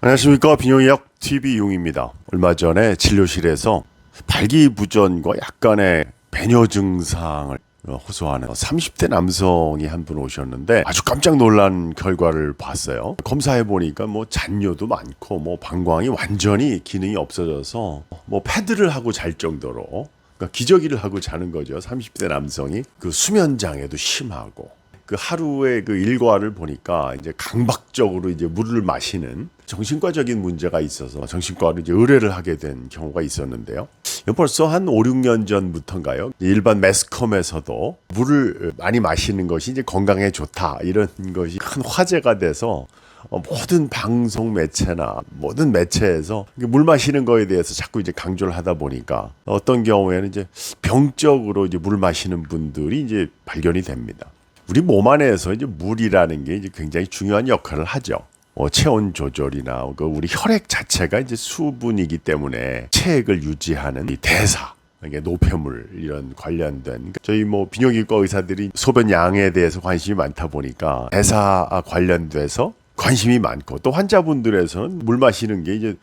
안녕하십니까. 비뇨기약 TV 용입니다. 얼마 전에 진료실에서 발기부전과 약간의 배뇨 증상을 호소하는 30대 남성이 한 분 오셨는데 아주 깜짝 놀란 결과를 봤어요. 검사해 보니까 잔뇨도 많고 방광이 완전히 기능이 없어져서 패드를 하고 잘 정도로, 그러니까 기저귀를 하고 자는 거죠. 30대 남성이 그 수면 장애도 심하고, 그 하루의 그 일과를 보니까 이제 강박적으로 이제 물을 마시는 정신과적인 문제가 있어서 정신과로 이제 의뢰를 하게 된 경우가 있었는데요. 벌써 한 5, 6년 전부터인가요? 일반 매스컴에서도 물을 많이 마시는 것이 이제 건강에 좋다, 이런 것이 큰 화제가 돼서 모든 방송 매체나 모든 매체에서 물 마시는 거에 대해서 자꾸 이제 강조를 하다 보니까 어떤 경우에는 이제 병적으로 이제 물 마시는 분들이 이제 발견이 됩니다. 우리 몸 안에서 이제 물이라는 게 이제 굉장히 중요한 역할을 하죠. 체온 조절이나 우리 혈액 자체가 이제 수분이기 때문에 체액을 유지하는 이 대사, 이게 노폐물 이런 관련된, 저희 비뇨기과 의사들이 소변 양에 대해서 관심이 많다 보니까 대사 관련돼서 관심이 많고, 또 환자분들에서는 물 마시는 게 이제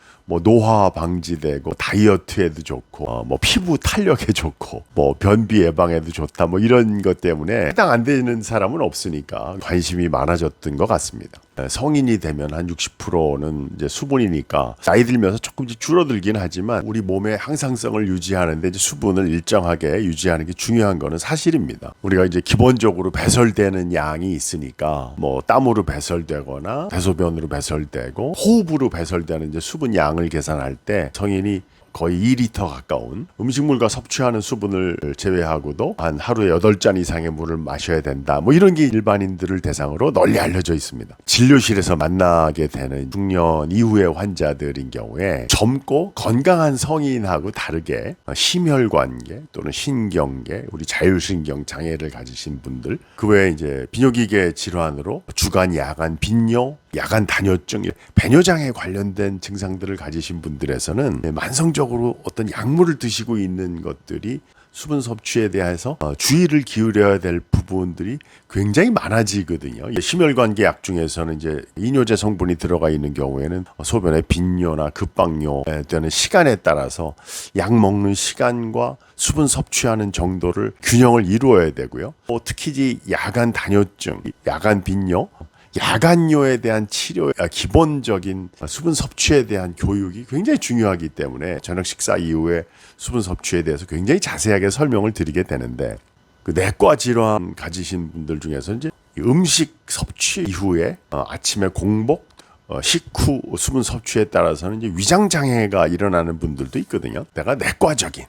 노화 방지되고 다이어트에도 좋고 피부 탄력에 좋고 변비 예방에도 좋다, 이런 것 때문에 해당 안 되는 사람은 없으니까 관심이 많아졌던 것 같습니다. 성인이 되면 한 60%는 이제 수분이니까 나이 들면서 조금씩 줄어들긴 하지만 우리 몸의 항상성을 유지하는데 이제 수분을 일정하게 유지하는 게 중요한 거는 사실입니다. 우리가 이제 기본적으로 배설되는 양이 있으니까 땀으로 배설되거나 대소변으로 배설되고 호흡으로 배설되는 이제 수분 양을 계산할 때 성인이 거의 2리터 가까운 음식물과 섭취하는 수분을 제외하고도 한 하루에 8잔 이상의 물을 마셔야 된다, 이런 게 일반인들을 대상으로 널리 알려져 있습니다. 진료실에서 만나게 되는 중년 이후의 환자들인 경우에 젊고 건강한 성인하고 다르게 심혈관계 또는 신경계, 우리 자율신경 장애를 가지신 분들, 그 외에 이제 비뇨기계 질환으로 주간 야간 빈뇨, 야간 단뇨증, 배뇨장애 관련된 증상들을 가지신 분들에서는 만성적으로 어떤 약물을 드시고 있는 것들이 수분 섭취에 대해서 주의를 기울여야 될 부분들이 굉장히 많아지거든요. 심혈관계 약 중에서는 이제 이뇨제 성분이 들어가 있는 경우에는 소변의 빈뇨나 급박뇨 되는 시간에 따라서 약 먹는 시간과 수분 섭취하는 정도를 균형을 이루어야 되고요. 특히 야간 단뇨증, 야간 빈뇨, 야간뇨에 대한 치료, 기본적인 수분 섭취에 대한 교육이 굉장히 중요하기 때문에 저녁 식사 이후에 수분 섭취에 대해서 굉장히 자세하게 설명을 드리게 되는데, 그 내과 질환 가지신 분들 중에서 이제 음식 섭취 이후에 아침에 공복, 식후 수분 섭취에 따라서는 이제 위장 장애가 일어나는 분들도 있거든요. 내가 내과적인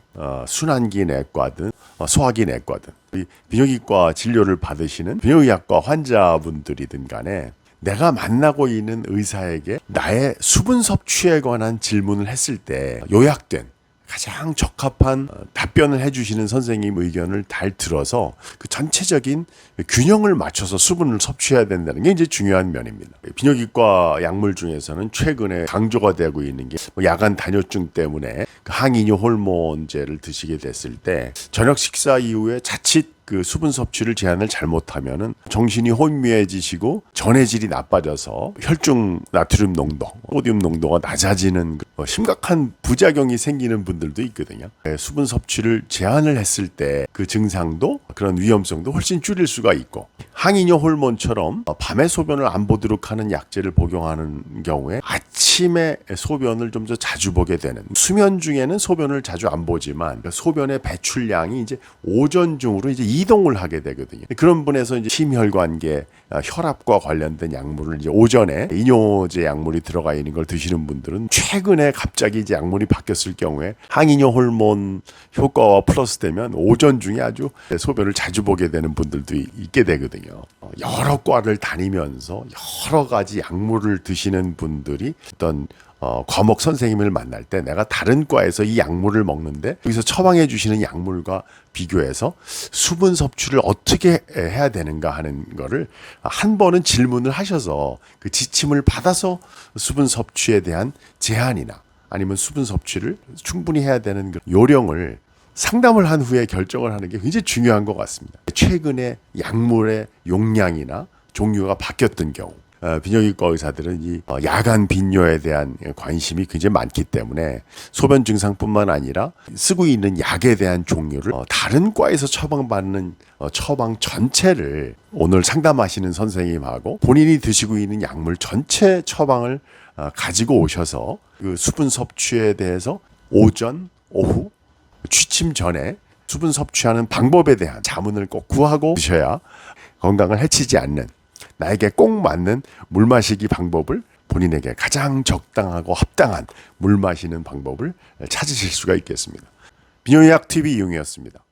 순환기 내과든 소화기 내과든 비뇨기과 진료를 받으시는 비뇨기학과 환자분들이든 간에 내가 만나고 있는 의사에게 나의 수분 섭취에 관한 질문을 했을 때 요약된 가장 적합한 답변을 해주시는 선생님 의견을 잘 들어서 그 전체적인 균형을 맞춰서 수분을 섭취해야 된다는 게 이제 중요한 면입니다. 비뇨기과 약물 중에서는 최근에 강조가 되고 있는 게 야간 단뇨증 때문에 그 항이뇨 호르몬제를 드시게 됐을 때 저녁 식사 이후에 자칫 그 수분 섭취를 제한을 잘못하면은 정신이 혼미해지시고 전해질이 나빠져서 혈중 나트륨 농도, 소듐 농도가 낮아지는 심각한 부작용이 생기는 분들도 있거든요. 수분 섭취를 제한을 했을 때 그 증상도, 그런 위험성도 훨씬 줄일 수가 있고, 항이뇨 호르몬처럼 밤에 소변을 안 보도록 하는 약제를 복용하는 경우에 아침에 소변을 좀 더 자주 보게 되는, 수면 중에는 소변을 자주 안 보지만 소변의 배출량이 이제 오전 중으로 이제 이동을 하게 되거든요. 그런 분에서 이제 심혈관계, 혈압과 관련된 약물을 이제 오전에 이뇨제 약물이 들어가 있는 걸 드시는 분들은 최근에 갑자기 이제 약물이 바뀌었을 경우에 항이뇨 호르몬 효과와 플러스 되면 오전 중에 아주 소변을 자주 보게 되는 분들도 있게 되거든요. 여러 과를 다니면서 여러 가지 약물을 드시는 분들이 어떤 과목 선생님을 만날 때 내가 다른 과에서 이 약물을 먹는데 여기서 처방해 주시는 약물과 비교해서 수분 섭취를 어떻게 해야 되는가 하는 거를 한 번은 질문을 하셔서 그 지침을 받아서 수분 섭취에 대한 제한이나 아니면 수분 섭취를 충분히 해야 되는 요령을 상담을 한 후에 결정을 하는 게 굉장히 중요한 것 같습니다. 최근에 약물의 용량이나 종류가 바뀌었던 경우, 비뇨기과 의사들은 이 야간 빈뇨에 대한 관심이 굉장히 많기 때문에 소변 증상뿐만 아니라 쓰고 있는 약에 대한 종류를 다른 과에서 처방받는 처방 전체를 오늘 상담하시는 선생님하고 본인이 드시고 있는 약물 전체 처방을 가지고 오셔서 그 수분 섭취에 대해서 오전, 오후, 취침 전에 수분 섭취하는 방법에 대한 자문을 꼭 구하고 드셔야 건강을 해치지 않는 나에게 꼭 맞는 물 마시기 방법을 본인에게 가장 적당하고 합당한 물 마시는 방법을 찾으실 수가 있겠습니다. 비뇨의학 TV 이용이었습니다.